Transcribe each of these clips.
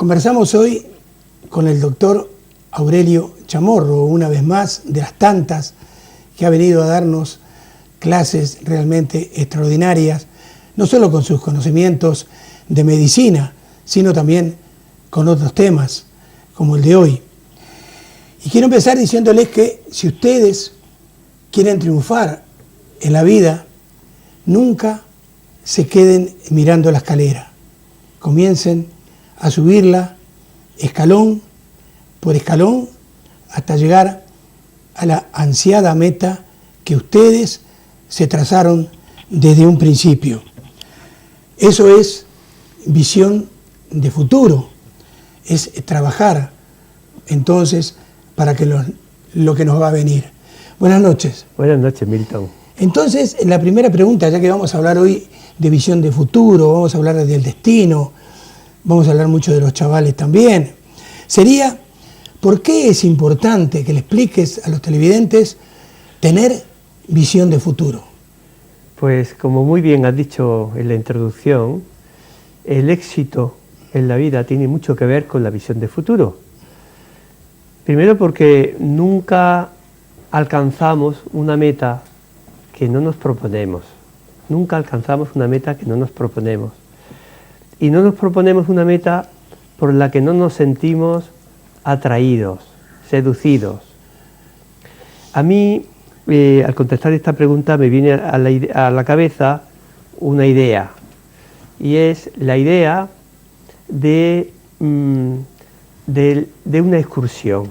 Conversamos hoy con el doctor Aurelio Chamorro, una vez más, de las tantas que ha venido a darnos clases realmente extraordinarias, no solo con sus conocimientos de medicina, sino también con otros temas, como el de hoy. Y quiero empezar diciéndoles que si ustedes quieren triunfar en la vida, nunca se queden mirando la escalera. Comiencen a subirla escalón por escalón hasta llegar a la ansiada meta que ustedes se trazaron desde un principio. Eso es visión de futuro, es trabajar entonces para que lo que nos va a venir. Buenas noches. Buenas noches, Milton. Entonces, la primera pregunta, ya que vamos a hablar hoy de visión de futuro, vamos a hablar del destino, vamos a hablar mucho de los chavales también, sería, ¿por qué es importante que le expliques a los televidentes tener visión de futuro? Pues como muy bien has dicho en la introducción, el éxito en la vida tiene mucho que ver con la visión de futuro. Primero porque nunca alcanzamos una meta que no nos proponemos. Nunca alcanzamos una meta que no nos proponemos. Y no nos proponemos una meta por la que no nos sentimos atraídos, seducidos. A mí, al contestar esta pregunta, me viene a la cabeza una idea. Y es la idea de una excursión.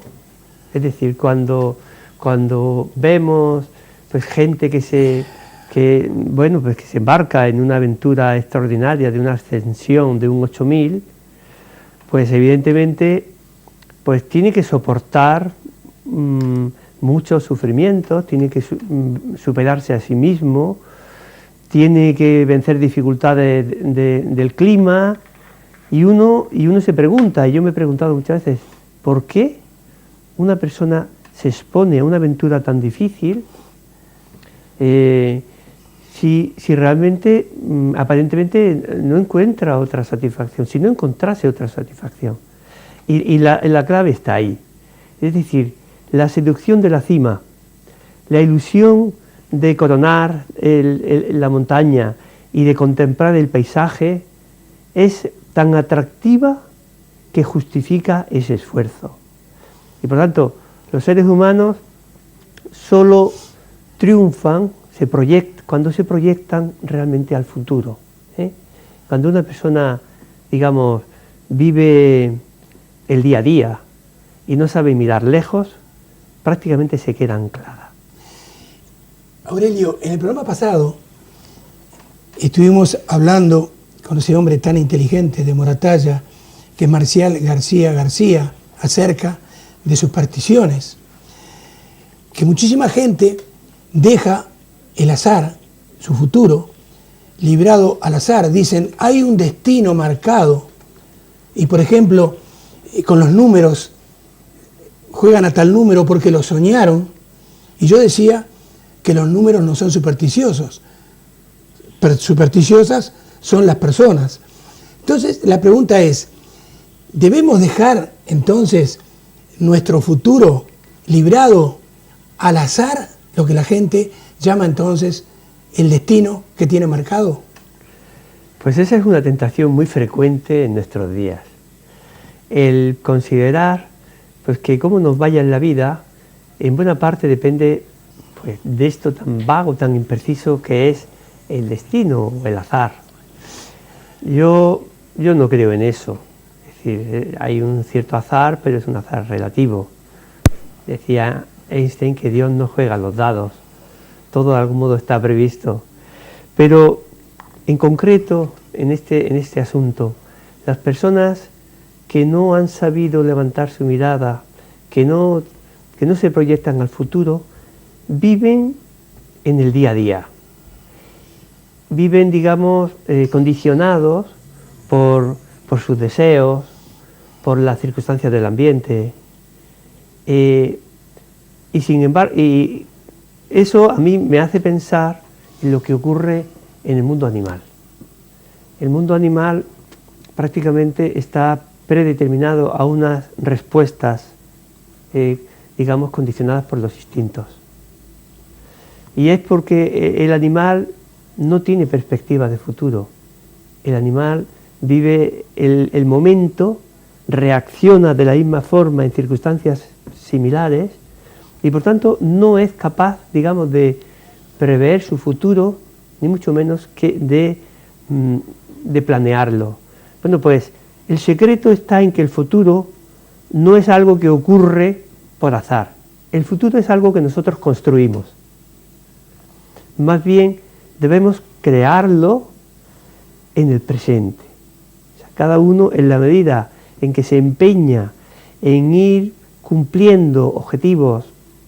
Es decir, cuando vemos pues, gente que se embarca en una aventura extraordinaria de una ascensión de un 8000, pues evidentemente pues tiene que soportar muchos sufrimientos, tiene que superarse a sí mismo, tiene que vencer dificultades del clima, y uno se pregunta, y yo me he preguntado muchas veces, ¿por qué una persona se expone a una aventura tan difícil si realmente, aparentemente, no encuentra otra satisfacción, si no encontrase otra satisfacción? Y la clave está ahí. Es decir, la seducción de la cima, la ilusión de coronar la montaña y de contemplar el paisaje es tan atractiva que justifica ese esfuerzo. Y por tanto, los seres humanos solo triunfan cuando se proyectan realmente al futuro. Cuando una persona, digamos, vive el día a día y no sabe mirar lejos, prácticamente se queda anclada. Aurelio, en el programa pasado estuvimos hablando con ese hombre tan inteligente de Moratalla, que es Marcial García, acerca de supersticiones, que muchísima gente deja el azar, su futuro, librado al azar. Dicen, hay un destino marcado, y por ejemplo, con los números, juegan a tal número porque lo soñaron, y yo decía que los números no son supersticiosos, supersticiosas son las personas. Entonces, la pregunta es, ¿debemos dejar entonces nuestro futuro librado al azar, lo que la gente llama entonces el destino que tiene marcado? Pues esa es una tentación muy frecuente en nuestros días. El considerar pues, que cómo nos vaya en la vida, en buena parte depende pues, de esto tan vago, tan impreciso que es el destino o el azar. Yo no creo en eso. Es decir, hay un cierto azar, pero es un azar relativo. Decía Einstein que Dios no juega los dados, todo de algún modo está previsto. Pero en concreto, en este asunto, las personas que no han sabido levantar su mirada, que no se proyectan al futuro, viven en el día a día. Viven, digamos, condicionados por sus deseos, por las circunstancias del ambiente. Y sin embargo, eso a mí me hace pensar en lo que ocurre en el mundo animal. El mundo animal prácticamente está predeterminado a unas respuestas, digamos, condicionadas por los instintos. Y es porque el animal no tiene perspectiva de futuro. El animal vive el momento, reacciona de la misma forma en circunstancias similares y por tanto no es capaz, digamos, de prever su futuro, ni mucho menos que de planearlo. Bueno, pues el secreto está en que el futuro no es algo que ocurre por azar. El futuro es algo que nosotros construimos. Más bien debemos crearlo en el presente. O sea, cada uno, en la medida en que se empeña en ir cumpliendo objetivos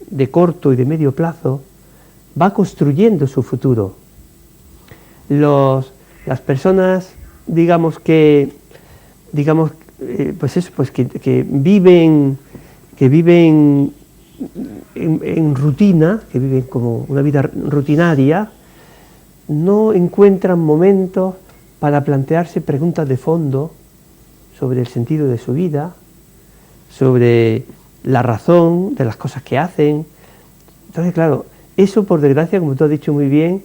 de corto y de medio plazo, va construyendo su futuro. Las personas, digamos que viven en rutina, que viven como una vida rutinaria, no encuentran momentos para plantearse preguntas de fondo sobre el sentido de su vida, sobre la razón de las cosas que hacen. Entonces, claro, eso, por desgracia, como tú has dicho muy bien,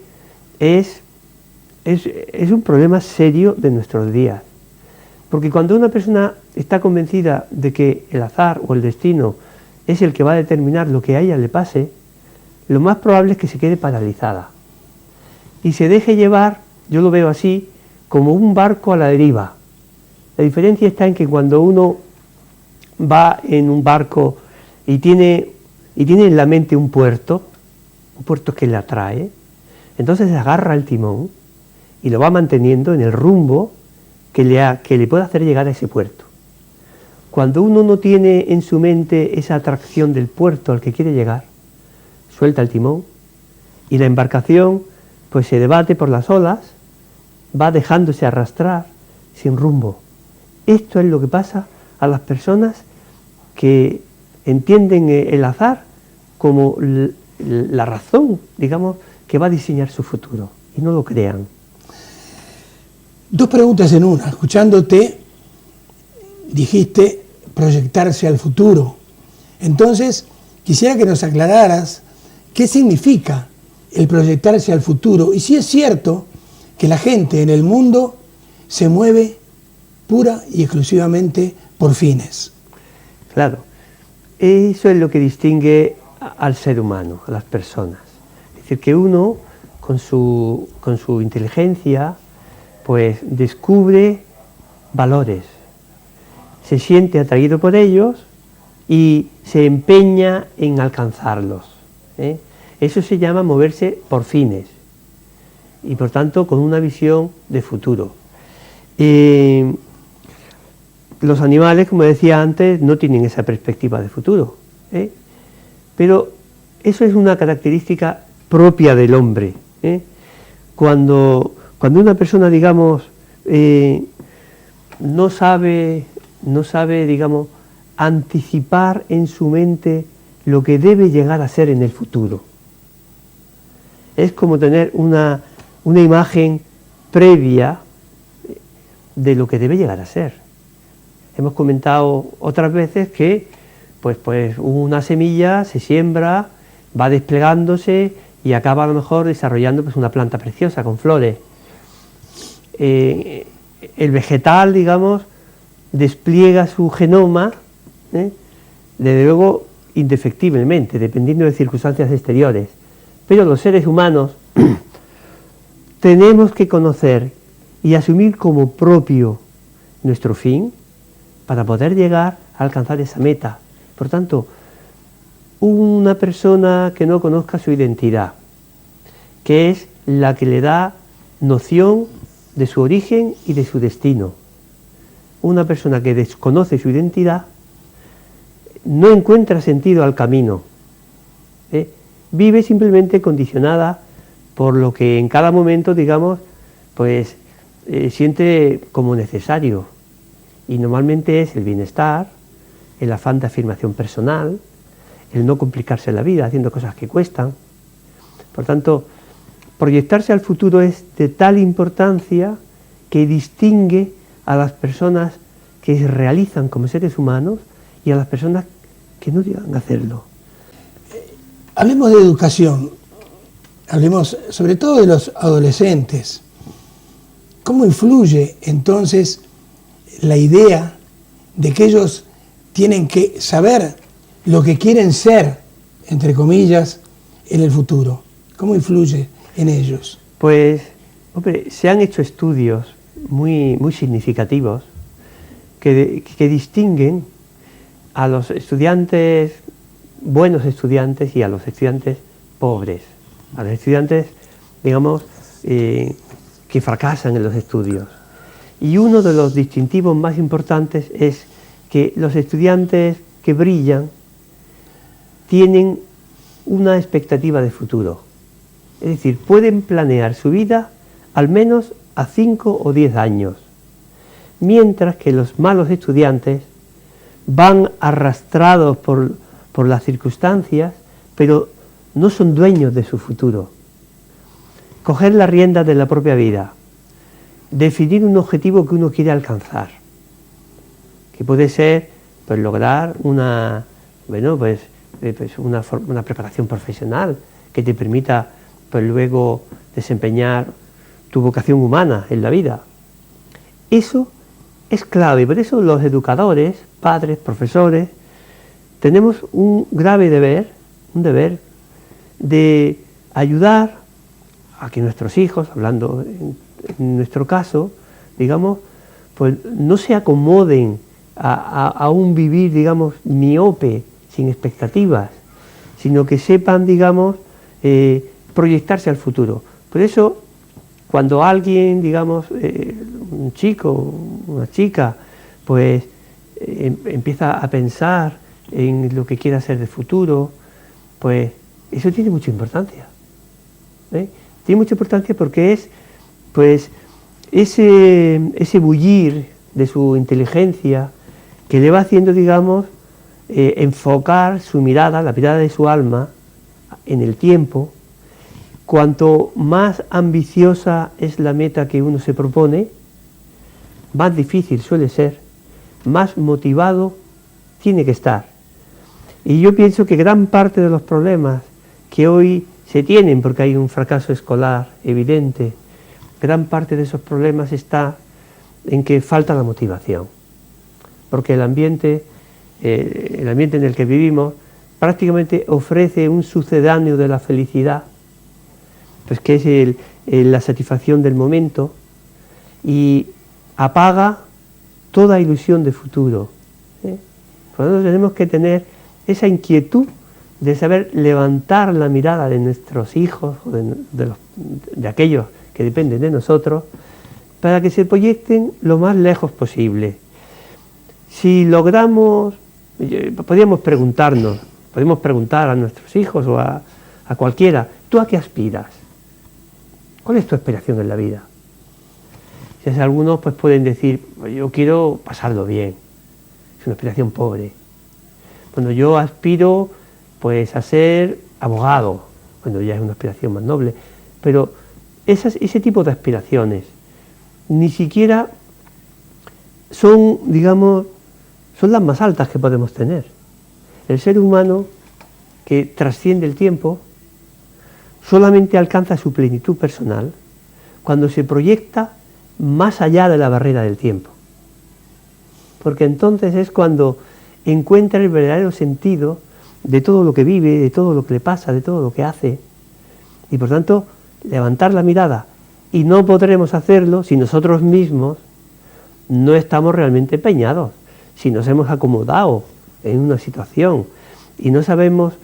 es un problema serio de nuestros días. Porque cuando una persona está convencida de que el azar o el destino es el que va a determinar lo que a ella le pase, lo más probable es que se quede paralizada y se deje llevar, yo lo veo así, como un barco a la deriva. La diferencia está en que cuando uno va en un barco y tiene en la mente un puerto que le atrae, entonces se agarra el timón y lo va manteniendo en el rumbo que le pueda hacer llegar a ese puerto. Cuando uno no tiene en su mente esa atracción del puerto al que quiere llegar, suelta el timón y la embarcación pues se debate por las olas, va dejándose arrastrar sin rumbo. Esto es lo que pasa a las personas que entienden el azar como la razón, digamos, que va a diseñar su futuro, y no lo crean. Dos preguntas en una. Escuchándote, dijiste proyectarse al futuro. Entonces, quisiera que nos aclararas qué significa el proyectarse al futuro y si es cierto que la gente en el mundo se mueve pura y exclusivamente por fines. Claro, eso es lo que distingue al ser humano, a las personas. Es decir, que uno, con su inteligencia, pues descubre valores, se siente atraído por ellos y se empeña en alcanzarlos. Eso se llama moverse por fines y por tanto con una visión de futuro. Los animales, como decía antes, no tienen esa perspectiva de futuro, pero eso es una característica propia del hombre. Cuando una persona, digamos, no sabe, digamos, anticipar en su mente lo que debe llegar a ser en el futuro. Es como tener una imagen previa de lo que debe llegar a ser. Hemos comentado otras veces que pues una semilla se siembra, va desplegándose y acaba a lo mejor desarrollando pues una planta preciosa con flores. El vegetal, digamos, despliega su genoma, desde luego indefectiblemente, dependiendo de circunstancias exteriores. Pero los seres humanos tenemos que conocer y asumir como propio nuestro fin para poder llegar a alcanzar esa meta. Por tanto, una persona que no conozca su identidad, que es la que le da noción de su origen y de su destino. Una persona que desconoce su identidad no encuentra sentido al camino. Vive simplemente condicionada por lo que en cada momento, digamos, pues siente como necesario. Y normalmente es el bienestar, el afán de afirmación personal, el no complicarse la vida haciendo cosas que cuestan. Por tanto, proyectarse al futuro es de tal importancia que distingue a las personas que se realizan como seres humanos y a las personas que no llegan a hacerlo. Hablemos de educación, hablemos sobre todo de los adolescentes. ¿Cómo influye entonces la idea de que ellos tienen que saber lo que quieren ser, entre comillas, en el futuro? ¿Cómo influye en ellos? Pues, hombre, se han hecho estudios muy significativos que distinguen a los estudiantes, buenos estudiantes, y a los estudiantes pobres, a los estudiantes, digamos, que fracasan en los estudios. Y uno de los distintivos más importantes es que los estudiantes que brillan tienen una expectativa de futuro. Es decir, pueden planear su vida al menos a 5 o 10 años, mientras que los malos estudiantes van arrastrados por las circunstancias, pero no son dueños de su futuro. Coger las riendas de la propia vida, definir un objetivo que uno quiere alcanzar, que puede ser pues lograr una preparación profesional que te permita pues luego desempeñar tu vocación humana en la vida. Eso es clave, por eso los educadores, padres, profesores, tenemos un grave deber, de ayudar a que nuestros hijos, hablando en nuestro caso, digamos, pues no se acomoden a un vivir, digamos, miope, sin expectativas, sino que sepan, digamos, proyectarse al futuro. Por eso, cuando alguien, digamos, un chico, una chica, pues empieza a pensar en lo que quiere hacer de futuro, pues eso tiene mucha importancia. Tiene mucha importancia porque es, pues, ese bullir de su inteligencia que le va haciendo, digamos, enfocar su mirada, la mirada de su alma, en el tiempo. Cuanto más ambiciosa es la meta que uno se propone, más difícil suele ser, más motivado tiene que estar. Y yo pienso que gran parte de los problemas que hoy se tienen, porque hay un fracaso escolar evidente, gran parte de esos problemas está en que falta la motivación. Porque el ambiente en el que vivimos prácticamente ofrece un sucedáneo de la felicidad, pues que es la satisfacción del momento, y apaga toda ilusión de futuro. Nosotros tenemos que tener esa inquietud de saber levantar la mirada de nuestros hijos, o de aquellos que dependen de nosotros, para que se proyecten lo más lejos posible. Si logramos, podríamos preguntar a nuestros hijos o a cualquiera, ¿tú a qué aspiras? ¿Cuál es tu aspiración en la vida? Si es algunos, pues pueden decir, yo quiero pasarlo bien, es una aspiración pobre. Bueno, yo aspiro pues a ser abogado, bueno, ya es una aspiración más noble, pero ese tipo de aspiraciones ni siquiera son, digamos, son las más altas que podemos tener. El ser humano que trasciende el tiempo solamente alcanza su plenitud personal cuando se proyecta más allá de la barrera del tiempo. Porque entonces es cuando encuentra el verdadero sentido de todo lo que vive, de todo lo que le pasa, de todo lo que hace. Y por tanto, levantar la mirada. Y no podremos hacerlo si nosotros mismos no estamos realmente empeñados, si nos hemos acomodado en una situación y no sabemos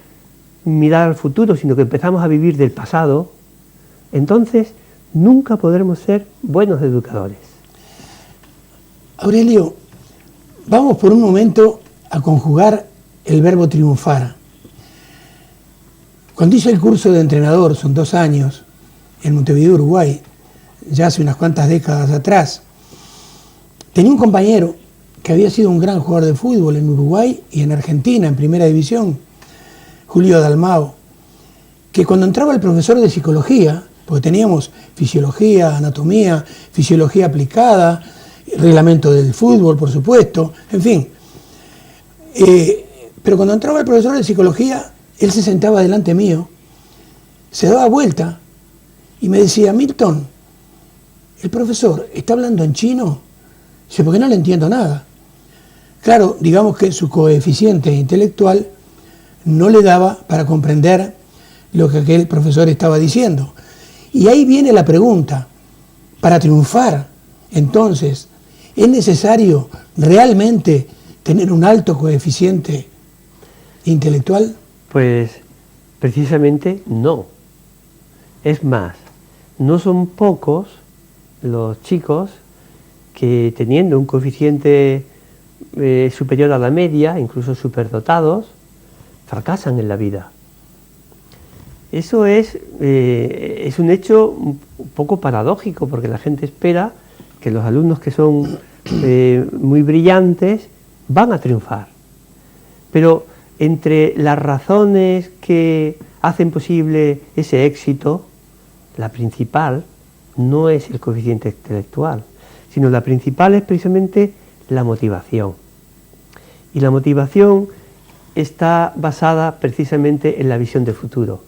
mirar al futuro, sino que empezamos a vivir del pasado, entonces nunca podremos ser buenos educadores. Aurelio, vamos por un momento a conjugar el verbo triunfar. Cuando hice el curso de entrenador, son 2 años, en Montevideo, Uruguay, ya hace unas cuantas décadas atrás, tenía un compañero que había sido un gran jugador de fútbol en Uruguay y en Argentina, en primera división, Julio Dalmao, que cuando entraba el profesor de psicología, porque teníamos fisiología, anatomía, fisiología aplicada, reglamento del fútbol, por supuesto, en fin. Pero cuando entraba el profesor de psicología, él se sentaba delante mío, se daba vuelta y me decía: Milton, el profesor está hablando en chino. Dice: porque no le entiendo nada. Claro, digamos que su coeficiente intelectual no le daba para comprender lo que aquel profesor estaba diciendo. Y ahí viene la pregunta: para triunfar, entonces, ¿es necesario realmente tener un alto coeficiente intelectual? Pues precisamente no. Es más, no son pocos los chicos que, teniendo un coeficiente superior a la media, incluso superdotados, fracasan en la vida. Eso es un hecho un poco paradójico, porque la gente espera que los alumnos que son muy brillantes van a triunfar. Pero entre las razones que hacen posible ese éxito, la principal no es el coeficiente intelectual, sino la principal es precisamente la motivación. Y la motivación está basada precisamente en la visión de futuro.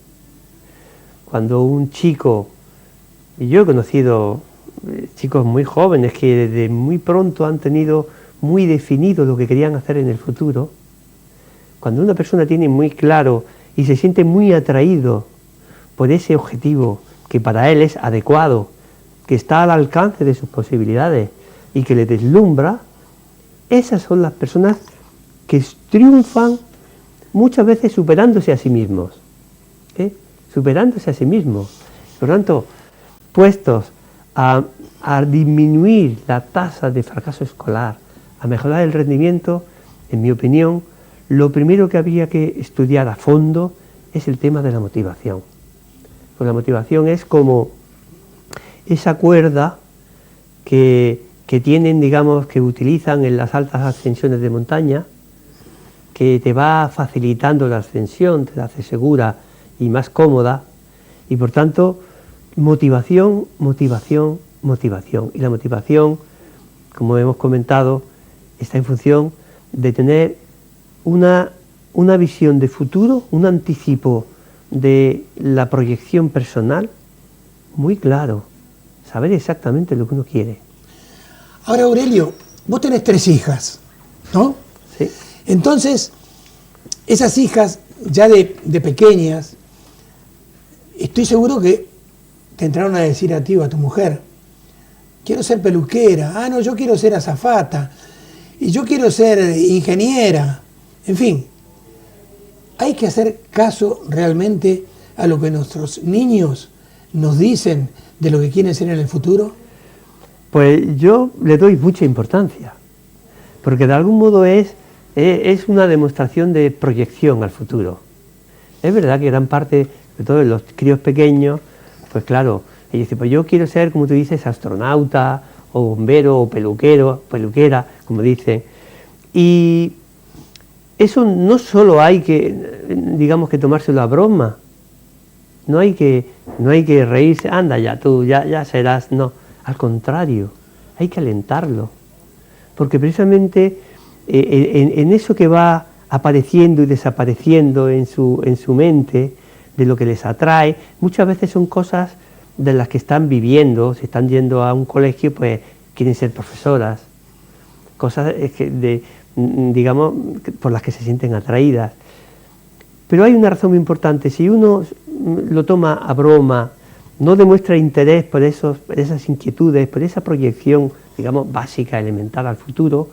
Cuando un chico, y yo he conocido chicos muy jóvenes que desde muy pronto han tenido muy definido lo que querían hacer en el futuro, cuando una persona tiene muy claro y se siente muy atraído por ese objetivo que para él es adecuado, que está al alcance de sus posibilidades y que le deslumbra, esas son las personas que triunfan muchas veces superándose a sí mismos, superándose a sí mismos. Por lo tanto, puestos a disminuir la tasa de fracaso escolar, a mejorar el rendimiento, en mi opinión, lo primero que habría que estudiar a fondo es el tema de la motivación. Pues la motivación es como esa cuerda que tienen, digamos, que utilizan en las altas ascensiones de montaña, que te va facilitando la ascensión, te la hace segura y más cómoda, y por tanto, motivación, motivación, motivación. Y la motivación, como hemos comentado, está en función de tener una visión de futuro, un anticipo de la proyección personal muy claro, saber exactamente lo que uno quiere. Ahora, Aurelio, vos tenés 3 hijas, ¿no? Sí. Entonces, esas hijas ya de pequeñas, estoy seguro que te entraron a decir a ti o a tu mujer: quiero ser peluquera, no, yo quiero ser azafata, y yo quiero ser ingeniera, en fin. Hay que hacer caso realmente a lo que nuestros niños nos dicen de lo que quieren ser en el futuro. Pues yo le doy mucha importancia, porque de algún modo es una demostración de proyección al futuro. Es verdad que gran parte, sobre todo de los críos pequeños, pues claro, ellos dicen: pues yo quiero ser, como tú dices, astronauta, o bombero, o peluquera, como dicen. Y eso no solo hay que, digamos, que tomárselo a broma, no hay que reírse, anda ya tú, ya serás, no, al contrario, hay que alentarlo, porque precisamente en eso que va apareciendo y desapareciendo en su mente, de lo que les atrae, muchas veces son cosas de las que están viviendo. Si están yendo a un colegio, pues quieren ser profesoras, cosas digamos, por las que se sienten atraídas. Pero hay una razón muy importante: si uno lo toma a broma, no demuestra interés por esas inquietudes, por esa proyección, digamos, básica, elemental al futuro,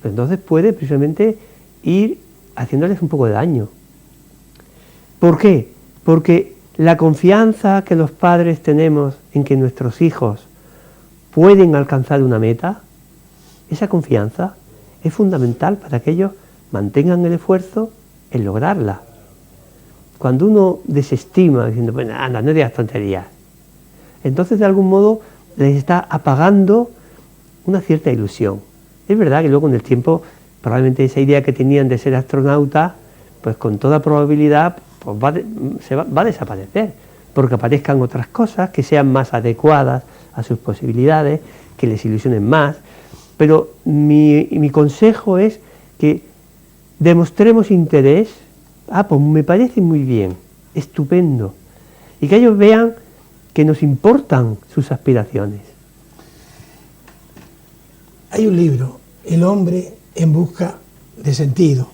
pues entonces puede precisamente ir haciéndoles un poco de daño. ¿Por qué? Porque la confianza que los padres tenemos en que nuestros hijos pueden alcanzar una meta, esa confianza es fundamental para que ellos mantengan el esfuerzo en lograrla. Cuando uno desestima, diciendo: bueno, anda, no digas tonterías, entonces de algún modo les está apagando una cierta ilusión. Es verdad que luego con el tiempo probablemente esa idea que tenían de ser astronauta, pues con toda probabilidad pues va a desaparecer, porque aparezcan otras cosas que sean más adecuadas a sus posibilidades, que les ilusionen más. Pero mi consejo es que demostremos interés. Pues me parece muy bien, estupendo. Y que ellos vean que nos importan sus aspiraciones. Hay un libro, El hombre en busca de sentido.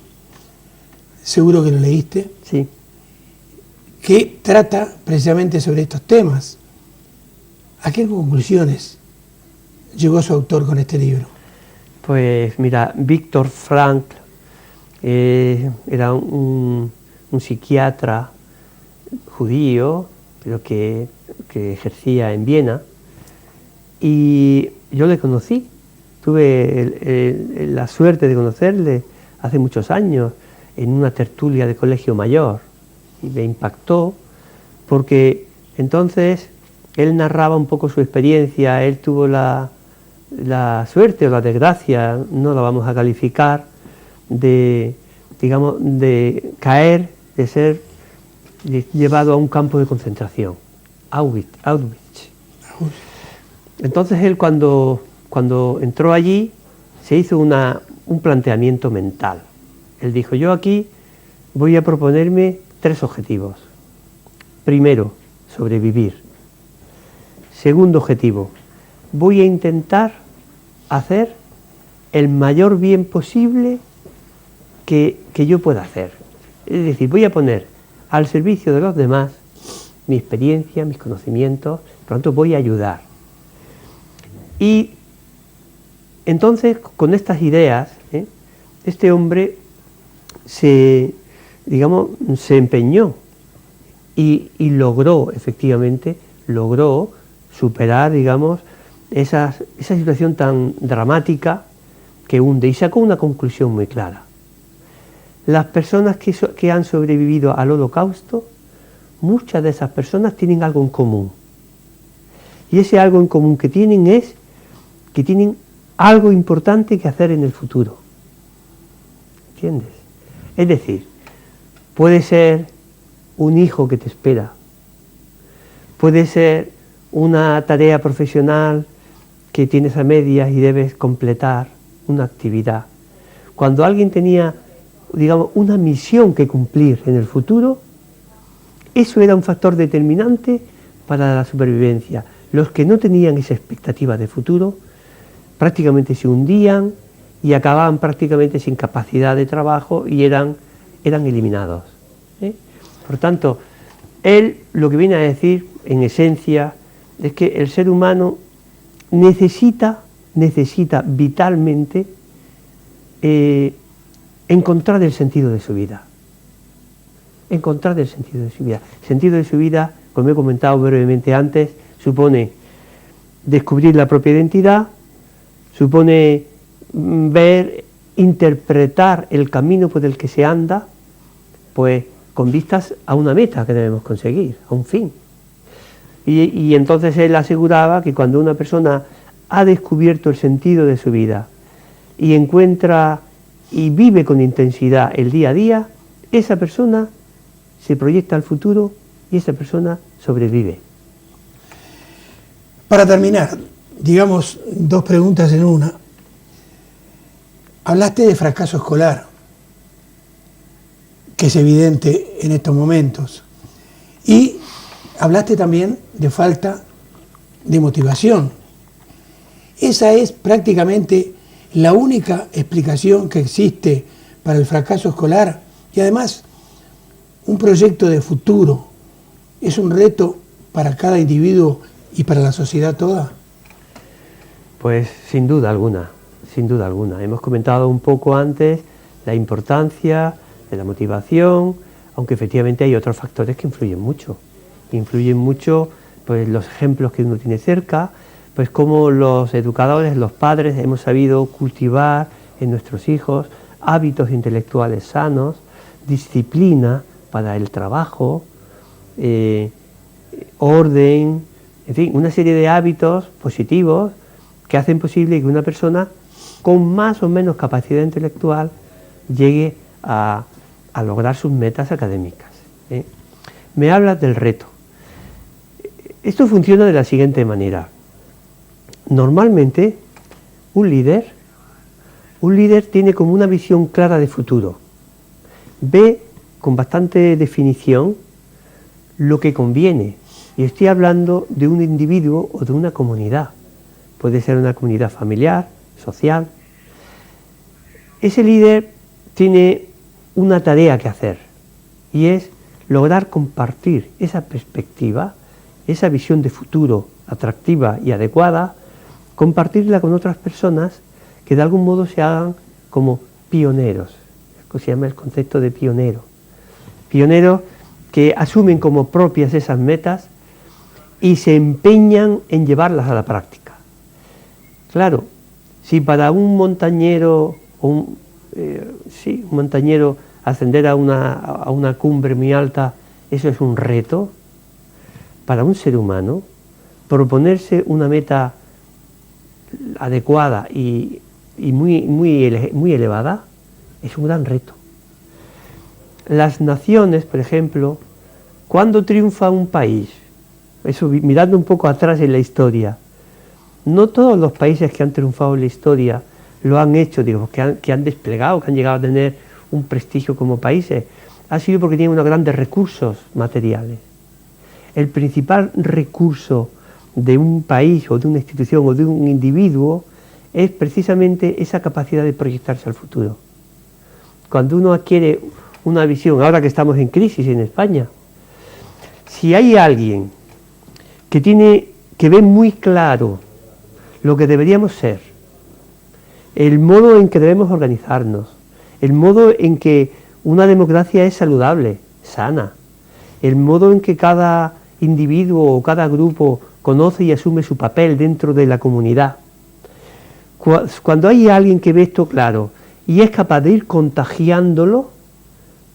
Seguro que lo leíste. Sí. Que trata precisamente sobre estos temas. ¿A qué conclusiones llegó su autor con este libro? Pues mira, Viktor Frankl era un psiquiatra judío, pero que ejercía en Viena, y yo le conocí, tuve la suerte de conocerle hace muchos años en una tertulia de colegio mayor, y me impactó porque entonces él narraba un poco su experiencia. Él tuvo la suerte o la desgracia, no la vamos a calificar, de caer, de ser llevado a un campo de concentración, Auschwitz. Entonces él cuando entró allí se hizo un planteamiento mental. Él dijo: yo aquí voy a proponerme 3 objetivos. Primero, sobrevivir. Segundo objetivo, voy a intentar hacer el mayor bien posible que yo pueda hacer. Es decir, voy a poner al servicio de los demás mi experiencia, mis conocimientos, por lo tanto voy a ayudar. Y entonces, con estas ideas, este hombre se empeñó y logró, efectivamente, superar, esa situación tan dramática que hunde, y sacó una conclusión muy clara. Las personas que han sobrevivido al Holocausto, muchas de esas personas tienen algo en común. Y ese algo en común que tienen es que tienen algo importante que hacer en el futuro. ¿Entiendes? Es decir, puede ser un hijo que te espera, puede ser una tarea profesional que tienes a medias y debes completar, una actividad. Cuando alguien tenía, una misión que cumplir en el futuro, eso era un factor determinante para la supervivencia. Los que no tenían esa expectativa de futuro prácticamente se hundían y acababan prácticamente sin capacidad de trabajo y eran eliminados. Por tanto, él lo que viene a decir, en esencia, es que el ser humano necesita vitalmente encontrar el sentido de su vida. Encontrar el sentido de su vida. El sentido de su vida, como he comentado brevemente antes, supone descubrir la propia identidad, supone interpretar el camino por el que se anda, pues con vistas a una meta que debemos conseguir, a un fin. Y entonces él aseguraba que cuando una persona ha descubierto el sentido de su vida y encuentra y vive con intensidad el día a día, esa persona se proyecta al futuro y esa persona sobrevive. Para terminar, digamos 2 preguntas en una. Hablaste de fracaso escolar, que es evidente en estos momentos, y hablaste también de falta de motivación. Esa es prácticamente la única explicación que existe para el fracaso escolar, y además un proyecto de futuro es un reto para cada individuo y para la sociedad toda. Pues sin duda alguna. Hemos comentado un poco antes la importancia de la motivación, aunque efectivamente hay otros factores que influyen mucho. Pues los ejemplos que uno tiene cerca, pues cómo los educadores, los padres, hemos sabido cultivar en nuestros hijos hábitos intelectuales sanos, disciplina para el trabajo, orden, en fin, una serie de hábitos positivos que hacen posible que una persona con más o menos capacidad intelectual llegue a lograr sus metas académicas. Me hablas del reto. Esto funciona de la siguiente manera. Normalmente Un líder tiene como una visión clara de futuro. Ve con bastante definición lo que conviene. Y estoy hablando de un individuo o de una comunidad. Puede ser una comunidad familiar, social. Ese líder tiene una tarea que hacer y es lograr compartir esa perspectiva, esa visión de futuro atractiva y adecuada, compartirla con otras personas que de algún modo se hagan como pioneros. Se llama el concepto de pionero. Pioneros que asumen como propias esas metas y se empeñan en llevarlas a la práctica. Claro, si para un montañero un montañero ascender a una cumbre muy alta, eso es un reto, para un ser humano proponerse una meta adecuada y muy elevada es un gran reto. Las naciones, por ejemplo, ¿cuándo triunfa un país? Eso, mirando un poco atrás en la historia, no todos los países que han triunfado en la historia lo han hecho, digo, que han desplegado, que han llegado a tener un prestigio como países, ha sido porque tienen unos grandes recursos materiales. El principal recurso de un país o de una institución o de un individuo es precisamente esa capacidad de proyectarse al futuro. Cuando uno adquiere una visión, ahora que estamos en crisis en España, si hay alguien que ve muy claro lo que deberíamos ser, el modo en que debemos organizarnos, el modo en que una democracia es saludable, sana, el modo en que cada individuo o cada grupo conoce y asume su papel dentro de la comunidad. Cuando hay alguien que ve esto claro y es capaz de ir contagiándolo,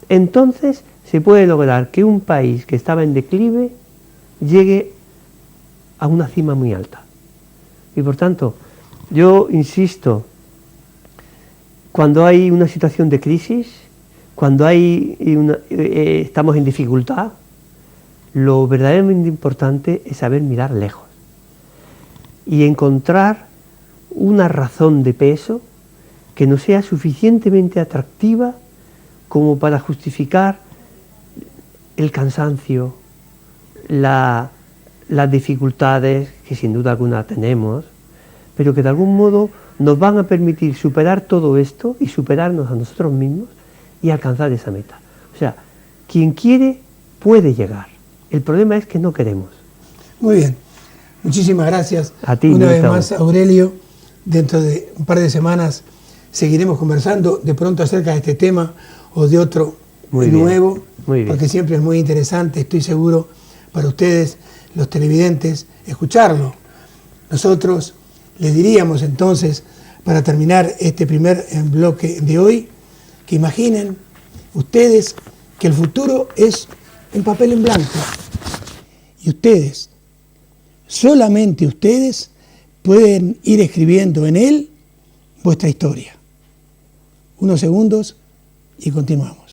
entonces se puede lograr que un país que estaba en declive llegue a una cima muy alta. Y por tanto, yo insisto, cuando hay una situación de crisis, cuando estamos en dificultad, lo verdaderamente importante es saber mirar lejos y encontrar una razón de peso que nos sea suficientemente atractiva como para justificar el cansancio, las dificultades que sin duda alguna tenemos, pero que de algún modo nos van a permitir superar todo esto y superarnos a nosotros mismos y alcanzar esa meta. O sea, quien quiere puede llegar. El problema es que no queremos. Muy bien. Muchísimas gracias. A ti, una vez más, Aurelio. Dentro de un par de semanas seguiremos conversando de pronto acerca de este tema o de otro nuevo, porque siempre es muy interesante, estoy seguro, para ustedes, los televidentes, escucharlo. Nosotros les diríamos entonces, para terminar este primer bloque de hoy, que imaginen ustedes que el futuro es un papel en blanco y ustedes, solamente ustedes, pueden ir escribiendo en él vuestra historia. Unos segundos y continuamos.